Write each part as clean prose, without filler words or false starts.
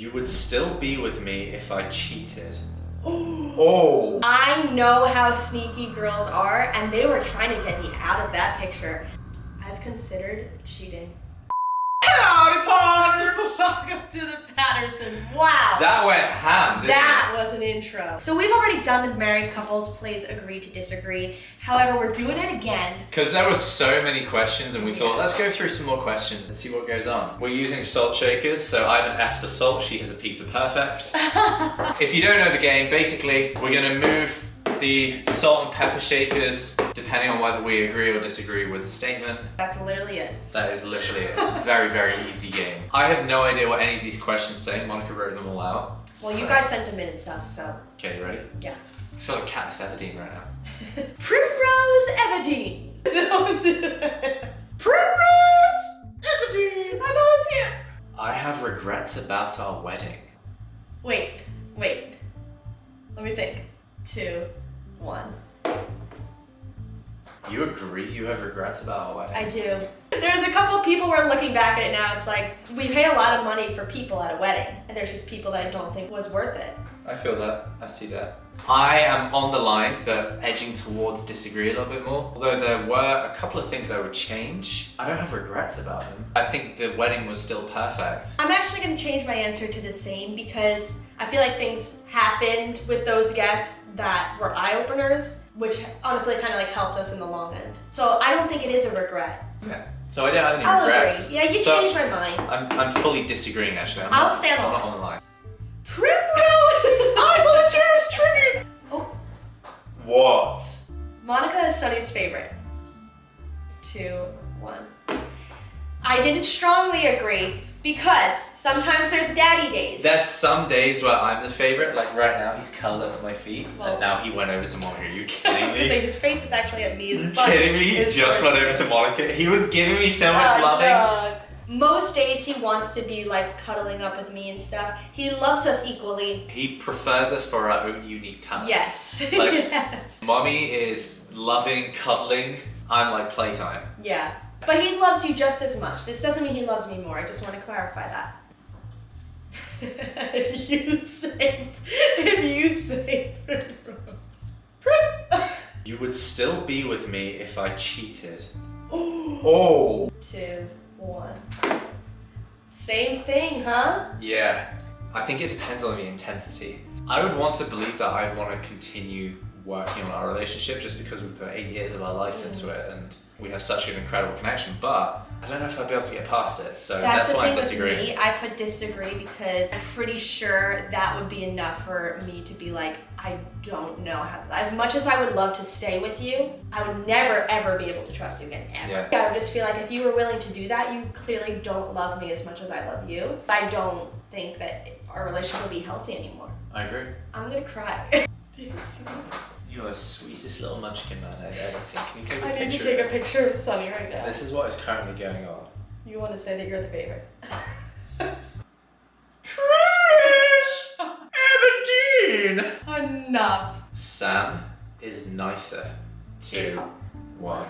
You would still be with me if I cheated. Oh! I know how sneaky girls are, and they were trying to get me out of that picture. I've considered cheating. Howdy, partners! Welcome to the Pattersons. Wow. That went ham, didn't That was an intro. So we've already done the married couples plays agree to disagree. However, we're doing it again. Because there were so many questions and we thought, let's go through some more questions and see what goes on. We're using salt shakers, so I have an S for salt, she has a P for perfect. If you don't know the game, basically, we're gonna move the salt and pepper shakers depending on whether we agree or disagree with the statement. That's literally it. That is literally it. It's a very, very easy game. I have no idea what any of these questions say. Monica wrote them all out. Well, you guys sent them in and stuff, so. Okay, you ready? Yeah. I feel like Katniss Everdeen right now. Primrose Everdeen. Don't do it. Primrose Everdeen! I volunteer. I have regrets about our wedding. Wait. Let me think. 2, 1. You agree you have regrets about our wedding? I do. There's a couple people who are looking back at it now. It's like, we pay a lot of money for people at a wedding, and there's just people that I don't think was worth it. I feel that. I see that. I am on the line, but edging towards disagree a little bit more. Although there were a couple of things I would change, I don't have regrets about them. I think the wedding was still perfect. I'm actually going to change my answer to the same because I feel like things happened with those guests that were eye-openers, which honestly kind of like helped us in the long end. So I don't think it is a regret. Yeah. So I don't have any I'll regrets. agree. Yeah, you So changed my mind. I'm fully disagreeing actually. I'll stand I'm on not it. on the line. Primrose! I volunteer as tribute! Oh, What? Monica is Sunny's favorite. 2, 1. I didn't strongly agree because sometimes there's daddy days. There's some days where I'm the favorite, like right now he's curled up at my feet, Well- and now he went over to Monica. Are you I kidding was gonna say, me? his face is actually at me. His You butt kidding me? He is just towards went over me. to Monica. He was giving me so much Oh, loving. yuck. Most days he wants to be like cuddling up with me and stuff. He loves us equally. He prefers us for our own unique talents. Yes. Like, Yes. Mommy is loving, cuddling. I'm like playtime. Yeah. But he loves you just as much. This doesn't mean he loves me more. I just want to clarify that. If you say You would still be with me if I cheated. Oh. 2, 1. Same thing, huh? Yeah. I think it depends on the intensity. I would want to believe that I'd want to continue working on our relationship just because we put 8 years of our life into it and we have such an incredible connection, but I don't know if I'd be able to get past it, so that's the why I thing disagree. with me. I put disagree because I'm pretty sure that would be enough for me to be like, I don't know how. As much as I would love to stay with you, I would never ever be able to trust you again, ever. Yeah. I would just feel like if you were willing to do that, you clearly don't love me as much as I love you. I don't think that our relationship would be healthy anymore. I agree. I'm gonna cry. You are the sweetest little munchkin man I've ever seen. Can you take a I picture? need to take a picture of Sunny right now. This is what is currently going on. You want to say that you're the favorite. Everdeen! Enough. Sam is nicer. 2, 1.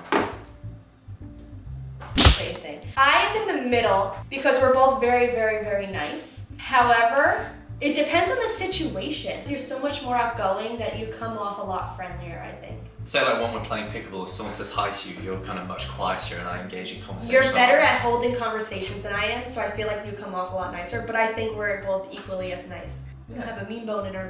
Same thing. I am in the middle because we're both very, very, very nice. However, it depends on the situation. You're so much more outgoing that you come off a lot friendlier, I think. So like when we're playing pickleball, if someone says hi to you, you're kind of much quieter and I engage in conversation. You're better at holding conversations than I am, so I feel like you come off a lot nicer, but I think we're both equally as nice. We don't have a mean bone in our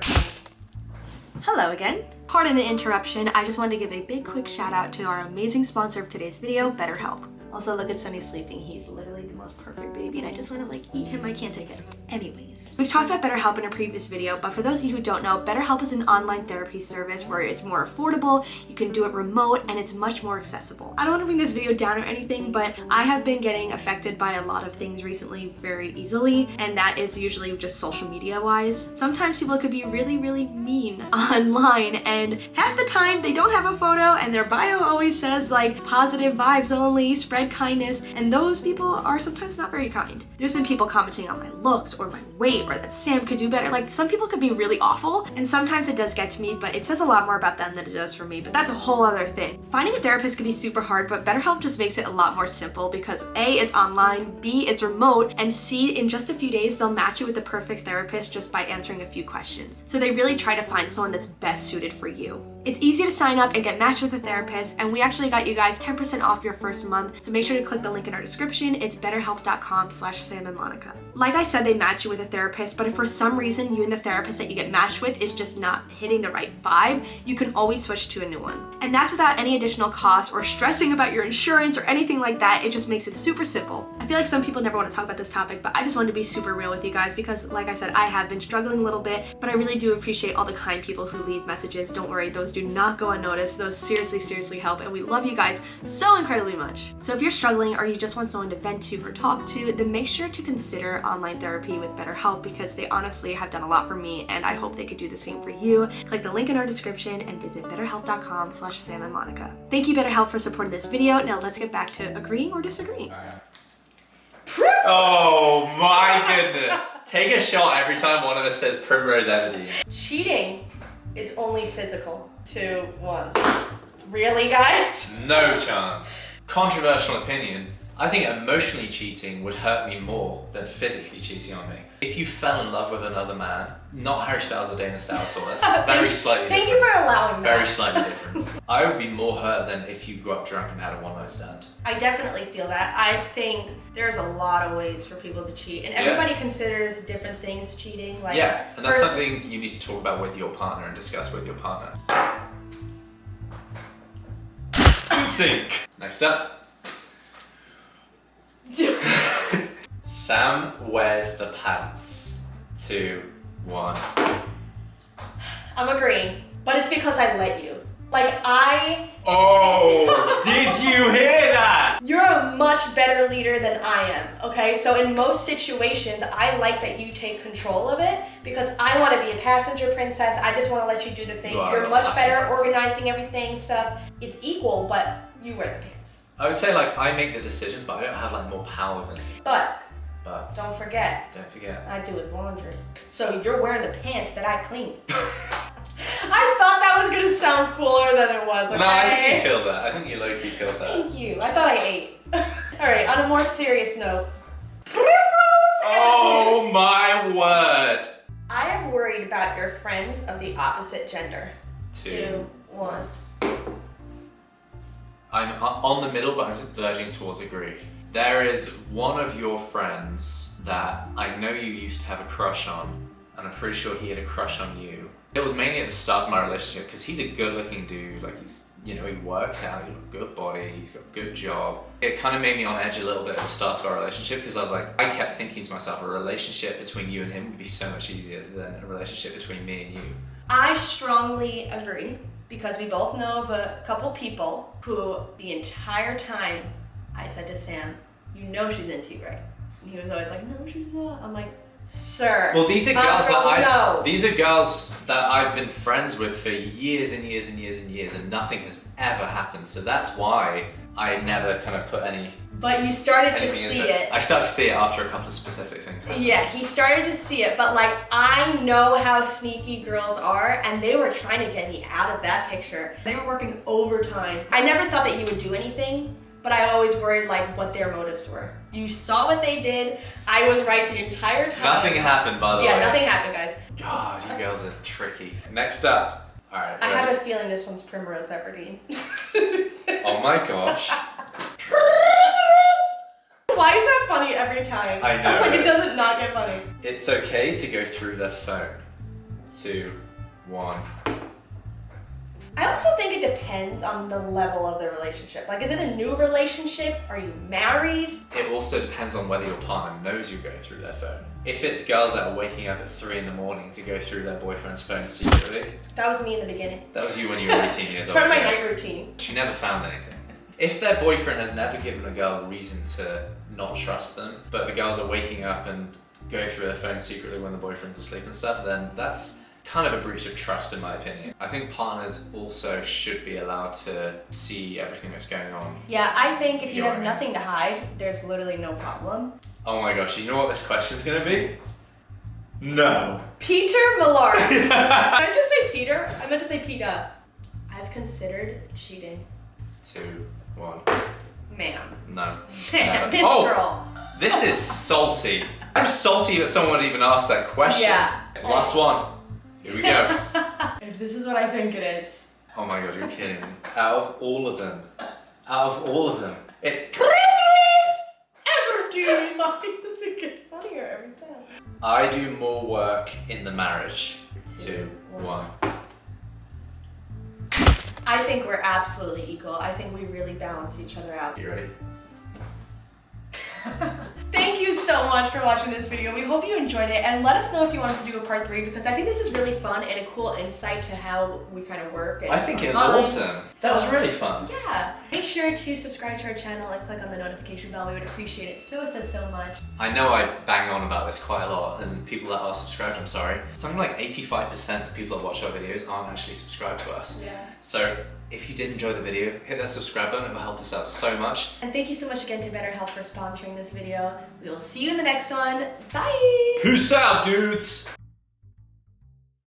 Hello again. Pardon the interruption. I just wanted to give a big quick shout out to our amazing sponsor of today's video, BetterHelp. Also, look at Sunny sleeping. He's literally the most perfect baby, and I just want to like eat him. I can't take it. Anyways, we've talked about BetterHelp in a previous video, but for those of you who don't know, BetterHelp is an online therapy service where it's more affordable, you can do it remote, and it's much more accessible. I don't want to bring this video down or anything, but I have been getting affected by a lot of things recently very easily, and that is usually just social media wise. Sometimes people could be really, really mean online, and half the time they don't have a photo, and their bio always says like positive vibes only, spread kindness, and those people are sometimes not very kind. There's been people commenting on my looks or my weight great or that Sam could do better. Like, some people could be really awful, and sometimes it does get to me, but it says a lot more about them than it does for me, but that's a whole other thing. Finding a therapist can be super hard, but BetterHelp just makes it a lot more simple because A, it's online, B, it's remote, and C, in just a few days, they'll match you with the perfect therapist just by answering a few questions. So they really try to find someone that's best suited for you. It's easy to sign up and get matched with a therapist, and we actually got you guys 10% off your first month, so make sure to click the link in our description. It's betterhelp.com/samandmonica. Like I said, they match you with a therapist, but if for some reason you and the therapist that you get matched with is just not hitting the right vibe, you can always switch to a new one. And that's without any additional cost or stressing about your insurance or anything like that. It just makes it super simple. I feel like some people never want to talk about this topic, but I just wanted to be super real with you guys because, like I said, I have been struggling a little bit, but I really do appreciate all the kind people who leave messages. Don't worry, those do not go unnoticed. Those seriously help, and we love you guys so incredibly much. So if you're struggling or you just want someone to vent to or talk to, then make sure to consider online therapy with BetterHelp because they honestly have done a lot for me, and I hope they could do the same for you. Click the link in our description and visit betterhelp.com/samandmonica. Thank you, BetterHelp, for supporting this video. Now let's get back to agreeing or disagreeing. Oh my goodness. Take a shot every time one of us says Primrose Everdeen. Cheating is only physical. 2, 1. Really, guys? No chance. Controversial opinion. I think emotionally cheating would hurt me more than physically cheating on me. If you fell in love with another man, not Harry Styles or Dana Salvatore, that's very slightly different. Thank you for allowing that. Very slightly different. I would be more hurt than if you got drunk and had a one-night stand. I definitely feel that. I think there's a lot of ways for people to cheat, and everybody considers different things cheating. Like, yeah, and that's something you need to talk about with your partner and discuss with your partner. Sync. Next up. Sam wears the pants. 2, 1. I'm agreeing, but it's because I let you. Oh, did you hear that? You're a much better leader than I am, okay? So in most situations, I like that you take control of it because I want to be a passenger princess. I just want to let you do the thing. You're much better organizing everything, stuff. It's equal, but you wear the pants. I would say I make the decisions, but I don't have more power than you. But don't forget. I do his laundry. So you're wearing the pants that I clean. I thought that was gonna sound cooler than it was, okay? No, I think you killed that. I think you low-key killed that. Thank you. I thought I ate. Alright, on a more serious note. Oh my word. I am worried about your friends of the opposite gender. 2, 1. I'm on the middle, but I'm verging towards agree. There is one of your friends that I know you used to have a crush on, and I'm pretty sure he had a crush on you. It was mainly at the start of my relationship because he's a good-looking dude. He's, he works out, he's got a good body, he's got a good job. It kind of made me on edge a little bit at the start of our relationship because I kept thinking to myself, a relationship between you and him would be so much easier than a relationship between me and you. I strongly agree because we both know of a couple people who the entire time I said to Sam, you know she's into you, right? And he was always like, no, she's not. I'm like, sir. Well, these are girls that I've been friends with for years and years and years and years, and nothing has ever happened. So that's why I never kind of put any. But you started to see it. I started to see it after a couple of specific things happened. Yeah, he started to see it, but I know how sneaky girls are, and they were trying to get me out of that picture. They were working overtime. I never thought that you would do anything, but I always worried what their motives were. You saw what they did. I was right the entire time. Nothing happened, by the way. Yeah, nothing happened, guys. God, you girls are tricky. Next up. All right. I have a feeling this one's Primrose Everdeen. Oh my gosh. Why is that funny every time? I know. It doesn't not get funny. It's okay to go through their phone. 2, 1. I also think it depends on the level of the relationship. Is it a new relationship? Are you married? It also depends on whether your partner knows you go through their phone. If it's girls that are waking up at 3 in the morning to go through their boyfriend's phone secretly. That was me in the beginning. That was you when you were 18 years old. Part of my night routine. She never found anything. If their boyfriend has never given a girl a reason to not trust them, but the girls are waking up and go through their phone secretly when the boyfriend's asleep and stuff, then that's kind of a breach of trust in my opinion. I think partners also should be allowed to see everything that's going on. Yeah, I think if you have nothing to hide, there's literally no problem. Oh my gosh, you know what this question's gonna be? No. Peter Millar. Did I just say Peter? I meant to say Peter. I've considered cheating. 2, 1. Ma'am. No. Man, this Oh! girl. This is salty. I'm salty that someone would even ask that question. Yeah. Last one. Here we go. If this is what I think it is. Oh my god, you're kidding me. Out of all of them, it's Everton. Why does it get funnier every time? I do more work in the marriage. 2, 1. I think we're absolutely equal. I think we really balance each other out. You ready? Thank you so much for watching this video. We hope you enjoyed it, and let us know if you want us to do a part 3 because I think this is really fun and a cool insight to how we kind of work. And I think it was our awesome. minds. That was really fun. Yeah. Make sure to subscribe to our channel and click on the notification bell. We would appreciate it so much. I know I bang on about this quite a lot, and people that are subscribed, I'm sorry. Something like 85% of people that watch our videos aren't actually subscribed to us. Yeah. So if you did enjoy the video, hit that subscribe button. It will help us out so much. And thank you so much again to BetterHelp for sponsoring this video. We will see you in the next one. Bye! Peace out, dudes!